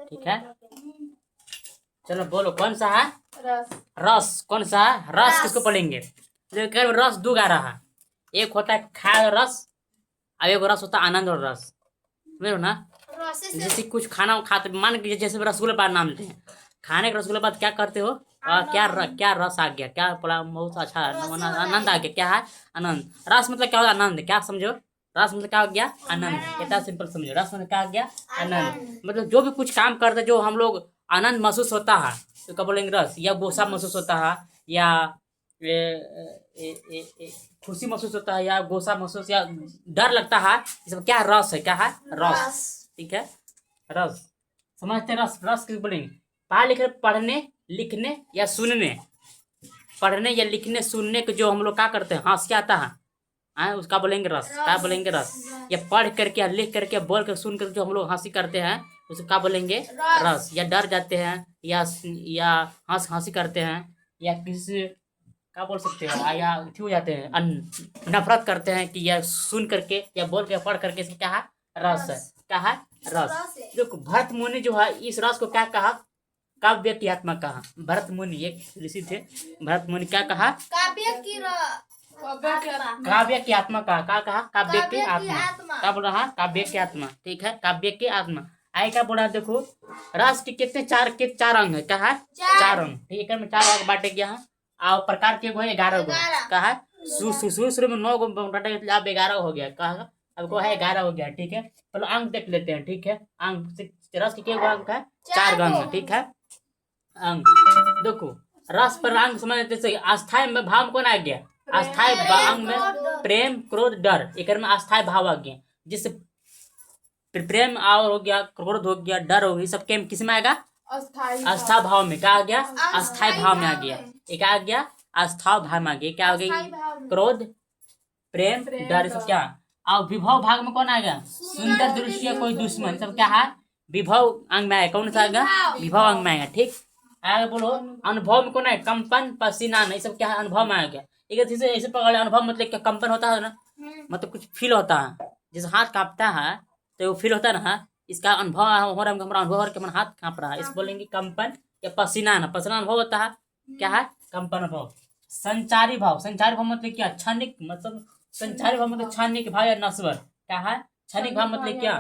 ठीक है, चलो बोलो कौन सा है? रस। रस कौन सा है? रस किसको पढ़ेंगे? देखो रस दो गा रहा है, एक होता है खाए रस और एक रस होता है आनंद और रस, समझो ना। जैसे कुछ खाना खाते, मान के जैसे रसगुल्ला बाद नाम लेते हैं, खाने के रसगुल्ला बाद क्या करते हो? क्या रस आ गया, क्या पड़ा, बहुत अच्छा आनंद आ गया, क्या है? आनंद। रस मतलब क्या होता है? आनंद। क्या समझो? रस मतलब क्या हो गया? आनंद। इतना सिंपल समझो, रस मतलब क्या हो गया? आनंद। मतलब जो भी कुछ काम करते जो हम लोग आनंद महसूस होता है तो क्या बोलेंगे? रस। या गुस्सा महसूस होता है, या खुशी महसूस होता है, या गुस्सा महसूस, या डर लगता है, ये सब क्या रस है? क्या है? रस। ठीक है, रस समझते हैं। रस रस किस बोलेंगे? पढ़ा लिखे, पढ़ने लिखने या सुनने, पढ़ने या लिखने सुनने के जो हम लोग क्या करते हैं, हंस के आता है उसका बोलेंगे रस। क्या बोलेंगे? रस। या पढ़ करके या लिख करके बोल कर सुन कर जो हम लोग हंसी करते हैं उसको क्या बोलेंगे? रस। या डर जाते हैं, या हंसी करते हैं, या किसी क्या बोल सकते हो, या अथी हो जाते हैं, नफरत करते हैं कि यह सुन करके या बोल के पढ़ करके, इसमें क्या है? रस है। क्या है? रस। देखो भरत मुनि जो है इस रस को क्या कहा? काव्य की आत्मा कहा। भरत मुनि एक ऋषि थे, भरत मुनि क्या कहा? काव्य की आत्मा कहा। क्या कहा? काव्य की आत्मा। क्या बोल रहा? काव्य की आत्मा। ठीक है, काव्य की आत्मा। आए क्या बोला? देखो रस के कितने चार अंग है? क्या है? चार अंग। ठीक है, में चार अंग बांटे गया है और प्रकार के 11 गो। क्या है? शुरू में 9 गो बांटे, अब 11 हो गया। कहा अब को है 11 हो गया। ठीक है, चलो अंग देख लेते हैं। ठीक है, अंग रस के अंग है? 4 अंग। ठीक है, अंग देखो रस पर अंग समझ लेते। अस्थाई में भाव में कौन आ गया? अस्थाई अंग में प्रेम क्रोध डर, एक में अस्थाई भाव आ गया, जिससे प्रेम और हो गया, क्रोध हो गया, डर हो गया, सब किस में आएगा? अस्थाई भाव में। क्या आ गया? अस्थाई भाव में आ गया। एक आ गया अस्थाई भाव में आ गया। क्या हो गई? क्रोध प्रेम डर, सब क्या? और विभव भाग में कौन आएगा? सुंदर दृश्य कोई दुश्मन, सब क्या है? विभव अंग में आएगा। कौन सा आएगा? विभव अंग में आएगा। ठीक, आगे बोलो अनुभव में कौन है? कंपन पसीना, नहीं सब क्या है? अनुभव में आ गया। एक ऐसे पकड़। अनुभव मतलब क्या? कंपन होता है ना, मतलब कुछ फील होता है, जैसे हाथ कांपता है तो वो फील होता है ना, इसका अनुभव हो रहा है, हमारा अनुभव हो रहा है कि हमारा हाथ कांप रहा है, इस बोलेंगे कंपन। या पसीना ना, पसीना अनुभव होता है, क्या है? कंपन अनुभव। संचारी भाव, संचारी भाव मतलब क्या? क्षणिक, मतलब संचारी भाव मतलब क्षणिक भाव या नश्वर। क्या है? क्षणिक भाव मतलब क्या?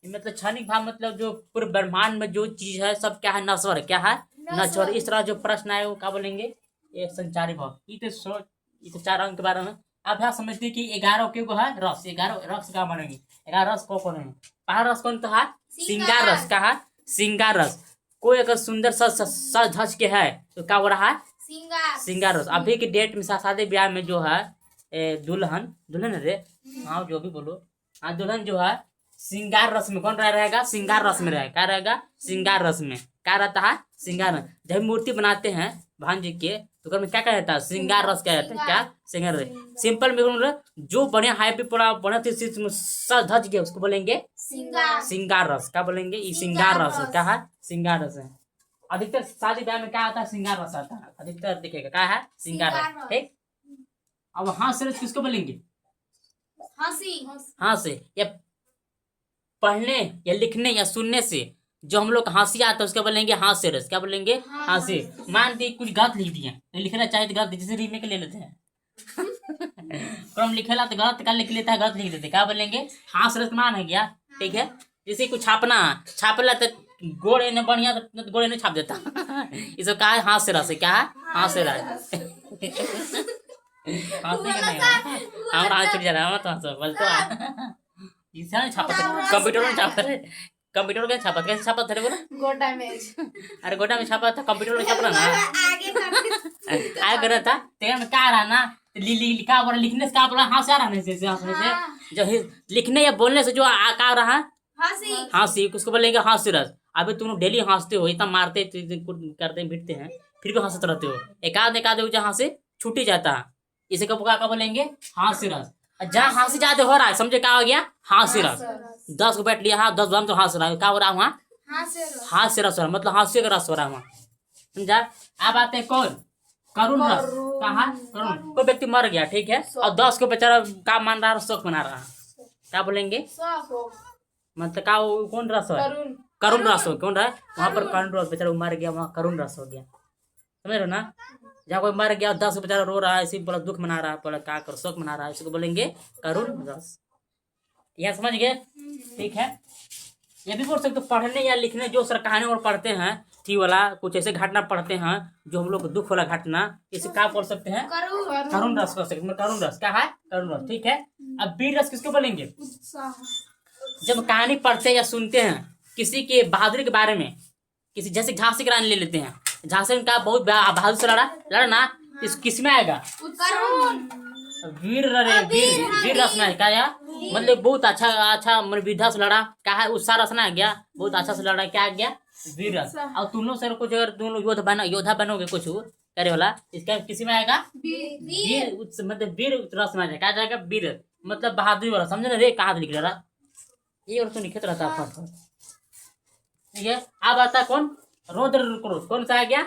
मतलब क्षणिक भाव मतलब जो पूरे ब्रह्मांड में जो चीज है सब क्या है? नश्वर है। क्या है? नश्वर। इस तरह जो प्रश्न आए वो क्या बोलेंगे? ये संचारी भाव। ये तो 4 अंक के बारे में अभ्यास समझते कि 11 के को है रस। 11 रस का बनेंगे, 11 रस कौन है? पहला रस कौन तो है? श्रृंगार रस। क्या है? श्रृंगार रस। कोई अगर सुंदर सज धज के है तो क्या हो रहा है? श्रृंगार रस। अभी के डेट में शादी ब्याह में जो है दुल्हन दुल्हन रे, हाँ जो भी बोलो, हाँ दुल्हन जो है श्रृंगार रस में कौन रहेगा? श्रृंगार रस में रहेगा। क्या रहेगा? श्रृंगार रस में। क्या रहता है? श्रृंगार। जब मूर्ति बनाते हैं भगवान जी के तो में क्या कहता है? श्रृंगार रस क्या कहता है? क्या? श्रृंगार रस। सिंपल में जो बढ़िया हाईपी पड़ा बढ़िया सज धज गया उसको बोलेंगे श्रृंगार रस। क्या बोलेंगे? ये श्रृंगार रस है। क्या है? श्रृंगार रस है। अधिकतर शादी ब्याह में क्या आता है? श्रृंगार रस आता है अधिकतर, दिखेगा क्या है? श्रृंगार रस। ठीक, अब हास्य रस किसको बोलेंगे? हंसी या पढ़ने या लिखने या सुनने से जो हम लोग हंसी आता है उसका बोलेंगे हास्य रस। क्या बोलेंगे? हंसी। मान दी कुछ गलत लिख दिए तो लिखना चाहिए तो गलत, जैसे रीमेक ले लेते हैं क्रम लिखेला तो गलत का लिख लेता है, गलत लिख देते। क्या बोलेंगे? हास्य रस मान है गया। ठीक है, जैसे कुछ छापला तो गोड़े ने बढ़िया तो गोड़े ने छाप देता इसको कहा है हास्य रस। क्या है? हास्य रस हंसी का नहीं हमारा हाथ छूट जा रहा है, तो हंसो बोलते इसे ना छापा कंप्यूटर में छापा थे, कंप्यूटर में छापा कैसे छापा था बोला? गोटा में। अरे गोटा में छापा था, कंप्यूटर में छापा ना आगे कर रहा था तेरा में क्या रहा ना लिखा बोला, लिखने से क्या बोला? हंसा रहने से, हंसने से जो लिखने या बोलने से जो क्या रहा हंसी, उसको बोलेंगे हास्य रस। अभी तुम डेली हंसते हो, इतना मारते करते पीटते हैं फिर भी हंसते रहते हो, एकाध जहाँ से छूट ही जाता है, इसे कब क्या बोलेंगे? हास्य रस। जहाँ हंसी ज्यादा हो रहा है समझे क्या हो गया? हास्य रस। 10 को बैठ लिया हाँ 10 बार तो हंस रहा है, क्या हो रहा है वहाँ? हास्य रस हो रहा, मतलब हास्य का रस हो रहा है वहाँ, समझा? अब आते हैं कौन? करुण रस। कहा? करुण। कोई व्यक्ति मर गया, ठीक है, और 10 को बेचारा काम मान रहा है, शोक मना रहा है, क्या बोलेंगे? मतलब क्या कौन रस है? करुण रस हो, कौन रहा है वहाँ पर करुण रस, बेचारा मर गया वहाँ करुण रस हो गया, समझ रहे हो ना। जहाँ कोई मर गया 10 बेचारा रो रहा है, इसी बड़ा दुख मना रहा है, बड़ा क्या कर शोक मना रहा है, इसको बोलेंगे करुण रस। यह समझ गए, ठीक है। ये भी बोल सकते पढ़ने या लिखने जो सर कहानी और पढ़ते हैं थी वाला कुछ ऐसे घटना पढ़ते हैं जो हम लोग दुख वाला घटना, इसे क्या बोल सकते हैं करुण रस कर सकते हैं। करुण रस क्या है, करुण रस, ठीक है। अब वीर रस किसको बोलेंगे, जब कहानी पढ़ते या सुनते हैं किसी के बहादुरी के बारे में, किसी जैसे झांसी की रानी ले लेते हैं, झांसी में क्या बहुत बहादुर से लड़ा ना, किस में आएगा वीर वीर रस में क्या या मतलब बहुत अच्छा मतलब विधा से लड़ा, क्या है उत्साह रस ना आ गया, बहुत अच्छा से लड़ा, क्या आ गया वीर रस। और तुम लोग सर कुछ अगर तुम लोग योद्धा बनोगे कुछ करे वाला, इसका किसी में आएगा वीर, मतलब वीर रस में आ जाएगा, क्या जाएगा वीर मतलब बहादुरी वाला, समझे ना रे कहाँ लिख रहा ये और तो लिखित रहता है, ठीक है। अब आता कौन रौद्र क्रोध, कौन सा आ गया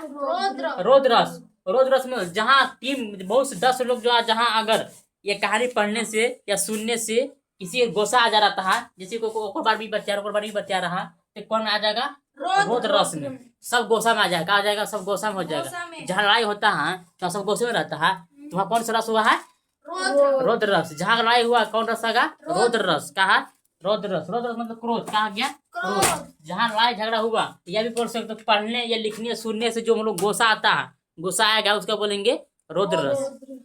रौद्र रस। रौद्र रस में जहाँ टीम बहुत से 10 लोग जो जहाँ अगर ये कहानी पढ़ने से या सुनने से किसी गोसा आ जा रहा था, जैसे को बार भी बच्चा रहा तो कौन में आ जाएगा रौद्र रस में, सब गोसा में आ जाएगा, सब गोसा में हो जाएगा। जहाँ लड़ाई होता है तो सब गोसे में रहता है, तो वहाँ कौन सा रस हुआ है रौद्र रस। जहाँ लड़ाई हुआ कौन रस आएगा रौद्र रस, कहा रौद्र रस। रौद्र रस मतलब क्रोध, कहा गया क्रोध। जहाँ लड़ाई झगड़ा हुआ यह भी बोल सकते पढ़ने या लिखने या सुनने से जो हम लोग गोसा आता है, गुस्सा आएगा उसका बोलेंगे रौद्र रस।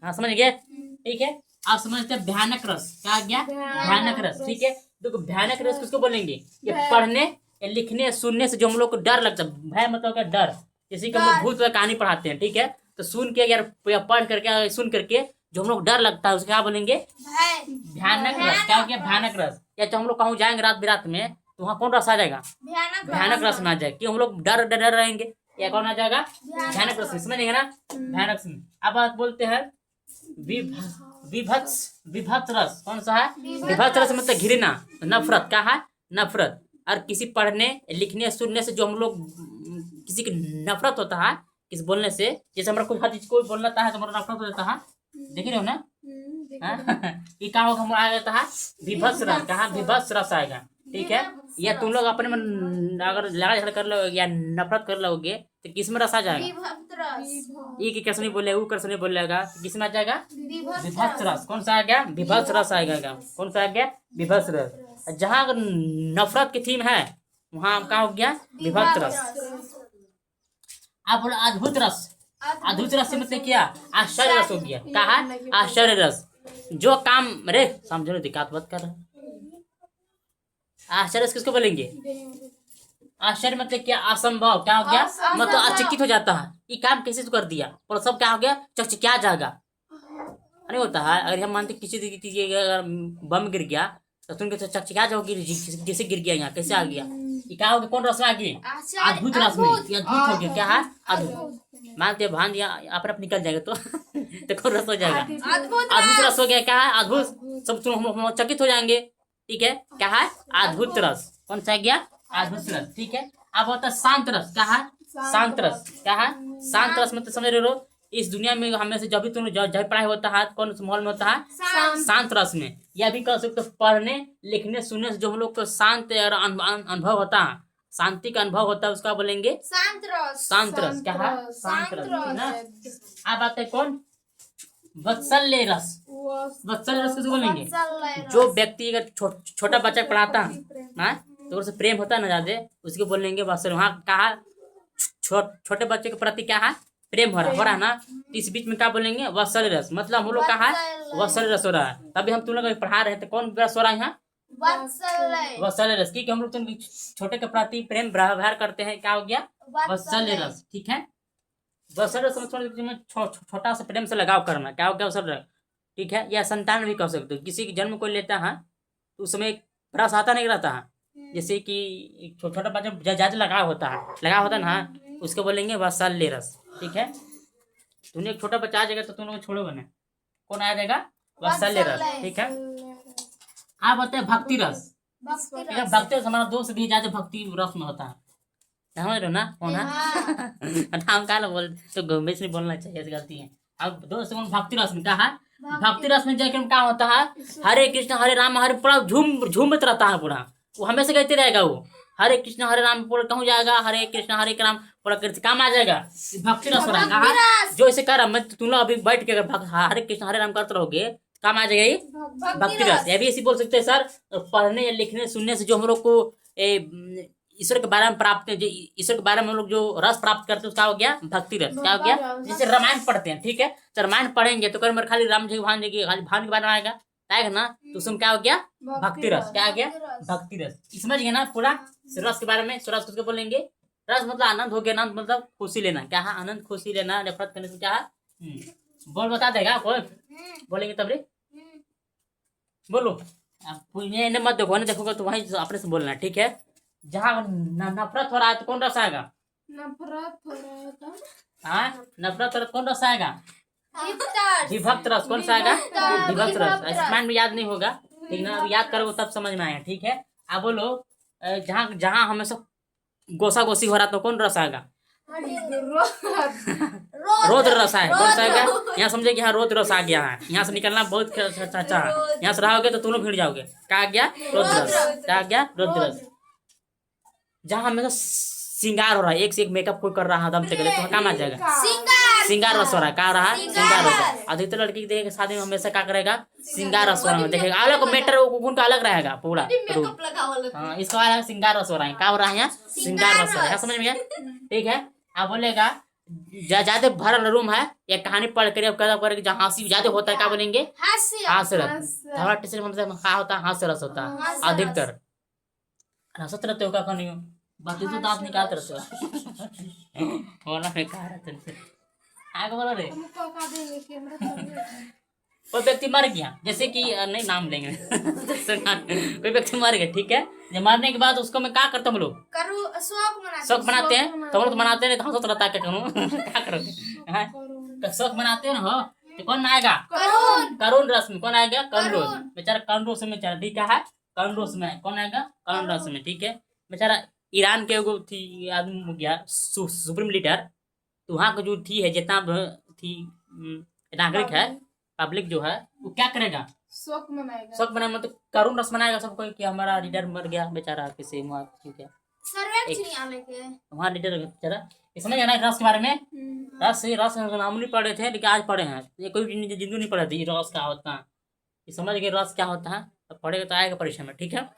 हाँ समझ गए, ठीक है। आप समझते हैं भयानक रस, क्या गया भयानक रस, ठीक है। देखो भयानक रस किसको बोलेंगे, ये पढ़ने या लिखने सुनने से जो हम लोग को डर लगता है, भय मतलब क्या डर, जैसे कि हम लोग भूत कहानी पढ़ाते हैं, ठीक है, तो सुन के यार पढ़ करके सुन करके जो हम लोग डर लगता है उसको क्या बोलेंगे भयानक रस। क्या हो गया भयानक रस। या तो हम लोग कहूँ जाएंगे रात बिरात में तो वहाँ कौन रस आ जाएगा भयानक रस में आ जाएगा, कि हम लोग डर डर रहेंगे, या कौन आ जाएगा भयानक रस में, समझेंगे ना भयानक में। अब बात बोलते हैं विभत्स रस, कौन सा है विभत्स रस मतलब घृणा नफरत, क्या है नफरत। और किसी पढ़ने लिखने सुनने से जो हम लोग किसी की नफरत होता है, किसी बोलने से, जैसे हमारा कुछ हर चीज को बोलना है तो हमारा नफरत हो जाता है, देख रहे हो ना ये क्या होगा आ जाता है विभत्स रस, कहा विभत्स रस आएगा, ठीक है। या तुम लोग अपने में अगर लड़ाई झगड़ा कर लो या नफरत कर लोगे तो किस में रस आ जाएगा, ये कैसे नहीं बोलेगा वो कैसे नहीं बोलेगा, किस में आ जाएगा विभत्स रस। कौन सा आ गया विभत्स रस आएगा, कौन सा आ गया विभत्स रस। जहाँ अगर नफरत की थीम है वहाँ क्या हो गया विभत्स रस। आप बोलो अद्भुत रस, अद्भुत रस से मतलब क्या आश्चर्य रस हो गया, कहा आश्चर्य रस। जो काम रे समझो दिक्कत बात कर रहा, आश्चर्य किसको बोलेंगे आश्चर्य मतलब क्या असंभव, क्या हो गया मतलब अचकित हो जाता है, ये काम कैसे कर दिया और सब क्या हो गया चकचकिया जाएगा, नहीं होता है। अगर हम मानते किसी अगर बम गिर गया तो तुम चकचकिया जाओगे, जैसे गिर गया यहाँ कैसे आ गया, ये क्या हो गया कौन रस में आ गया अद्भुत रस में, ये अद्भुत हो गया, क्या है अद्भुत। मानते भान दिया अपने आप निकल जाएगा तो कौन रस हो जाएगा अद्भुत रस हो गया, क्या है अद्भुत, सब तुम चकित हो जाएंगे, ठीक है, क्या है अद्भुत रस। कौन सा गया अद्भुत रस, ठीक है। अब होता है शांत रस, क्या है शांत रस, क्या है शांत रस मतलब समझ रहे हो इस दुनिया में हमें से जब भी तुम जब पढ़ाई होता है कौन माहौल में होता है शांत रस में। यह भी कह सकते हो पढ़ने लिखने सुनने से जो हम लोग को शांत और अनुभव होता है, शांति का अनुभव होता है, उसका बोलेंगे शांत रस, क्या है शांत रस ना। अब आते हैं कौन वत्सल्य रस। वत्सल्य रस किसको बोलेंगे, जो व्यक्ति अगर छोटा बच्चा पढ़ाता है तो उससे प्रेम होता है ना ज्यादा, उसको बोलेंगे वत्सल्य। वहाँ कहा छोटे बच्चे के प्रति क्या है प्रेम हो रहा है ना, तो इस बीच में क्या बोलेंगे वत्सल्य रस, मतलब हम लोग कहा वत्सल्य रस हो रहा है। तभी हम तुम लोग पढ़ा रहे थे कौन रस हो रहा है यहाँ वत्सल्य रस, क्योंकि हम लोग तुम छोटे के प्रति प्रेम व्यवहार करते हैं, क्या हो गया वत्सल्य रस, ठीक है। वत्सल्य रस छोटा सा प्रेम से लगाव करना, क्या हो गया वत्सल्य रस, ठीक है। या संतान भी कह सकते हो, किसी की जन्म को लेता है तो उस समय रस आता नहीं रहता है, जैसे कि छोटा बच्चा ज्यादा लगाव होता है ना, उसको बोलेंगे वत्सल्य रस, ठीक है। तूने एक छोटा बच्चा आ जाएगा तो तुम लोग छोड़ोगे ना, कौन आ जाएगा वत्सल्य रस, ठीक है। आप बताए भक्ति रस। भक्ति रस हमारा दोस्त भी ज्यादा भक्ति रस में होता है, समझ रहे हो ना कौन है हम कहा बोल तो गंभीर नहीं बोलना चाहिए, ऐसी गलती है। अब दोस्त कौन भक्ति रस में कहा भक्ति रस में जाकर क्या होता है हरे कृष्ण हरे राम हरे पूरा झूमत रहता है, पूरा वो हमेशा कहते रहेगा, वो हरे कृष्ण हरे राम पूरा कहूँ जाएगा, हरे कृष्ण राम पूरा करते काम आ जाएगा, भक्ति रस हो रहा है। जो ऐसे कर मैं तुम लोग अभी बैठ के अगर हरे कृष्ण हरे राम करते रहोगे काम आ जाएगा ये भक्ति रस। ये भी ऐसी बोल सकते हैं सर, पढ़ने या लिखने सुनने से जो हम लोग को ईश्वर के बारे में प्राप्त, ईश्वर के बारे में हम लोग जो रस प्राप्त करते हैं उसका हो गया भक्ति रस। क्या हो गया? जैसे रामायण पढ़ते हैं, ठीक है, तो रामायण पढ़ेंगे तो कल खाली राम जी भान जी खाली भान के बारे में आएगा ना, तो उसमें क्या हो गया? भक्ति रस। क्या हो गया? भक्ति रस। समझ गए ना पूरा रस के बारे में? रस किसको बोलेंगे? रस मतलब आनंद हो गया, आनंद मतलब खुशी लेना। क्या है? आनंद खुशी लेना। नफरत करने से क्या है? बोल बता देगा कोई? बोलेंगे तब रे बोलो। मत देखो ना, देखोगे तो वहीं अपने से बोलना, ठीक है। जहाँ नफरत हो रहा है तो कौन रस आएगा? नफरत हो रहा है तो नफरत हो रहा कौन रस आएगा? विभक्त रस। कौन सा आएगा? विभक्त रस। ऐसे माइंड में याद नहीं होगा, ठीक ना, अब याद करोगे तब समझ में आएगा, ठीक है। आप बोलो जहाँ जहाँ हमेशा गोसा गोसी हो रहा तो कौन रस आएगा? रोद रस है। कौन सा आएगा? यहाँ समझे कि हाँ रोद रस आ गया है, यहाँ से निकलना बहुत अच्छा है, यहाँ से रहोगे तो तुम भिड़ जाओगे। क्या आ गया? रोद रस। क्या आ गया? रोद रस। जहाँ हमेशा श्रृंगार हो रहा है, एक से एक मेकअप कोई कर रहा है दम तक तो काम आ जाएगा श्रृंगार रस हो रहा है। क्या हो रहा है? श्रृंगार रस। अधिकतर लड़की देखेगा शादी में हमेशा क्या करेगा? श्रृंगार रस हो रहा है, देखेगा अलग मैटर उनका अलग रहेगा पूरा। हाँ, इसका वाला श्रृंगार रस हो रहा है। क्या हो रहा है? यहाँ श्रृंगार रस हो रहा है। समझ में गया? ठीक है। आप बोलेगा ज्यादा भरल रूम है, एक कहानी पढ़ कर जहाँ हंसी ज्यादा होता है क्या बोलेंगे? हास्य रस। क्या होता है? हास्य रस होता है अधिकतर। हंसत रहते हो क्या कहानी बाकी तो दांत निकालते रहते हो बोला मैं कहा रहते आगे बोलो रे। कोई व्यक्ति मर गया, जैसे कि नहीं नाम लेंगे कोई व्यक्ति मर गया, ठीक है। जब मरने के बाद उसको मैं क्या करता हूँ, लोग शोक मनाते हैं। तो मनाते नहीं तो हंसत रहता क्या करूँ क्या करोगे? शोक मनाते हैं ना, तो कौन आएगा? करुण रस में। कौन आएगा? करुण रस। बेचारा करुण रस में बेचारा, ठीक है। करुण रस में कौन आएगा? करुण रस में, ठीक है। बेचारा ईरान के एगो थी आदमी हो गया सुप्रीम लीडर, तो वहाँ का जो थी है जितना थी नागरिक है, पब्लिक जो है वो क्या करेगा? शोक मनाएगा। शोक मनाएगा मतलब करुण रस मनाएगा सबको कि हमारा लीडर मर गया बेचारा, किसी वहाँ लीडर बेचारा। समझ ना रस के बारे में? रस नाम नहीं पढ़े थे लेकिन आज पढ़े हैं, ये कोई जिंदगी नहीं पढ़े थे रस क्या होता है। समझ गए रस क्या होता है? पढ़ेगा तो आएगा परीक्षा में, ठीक है।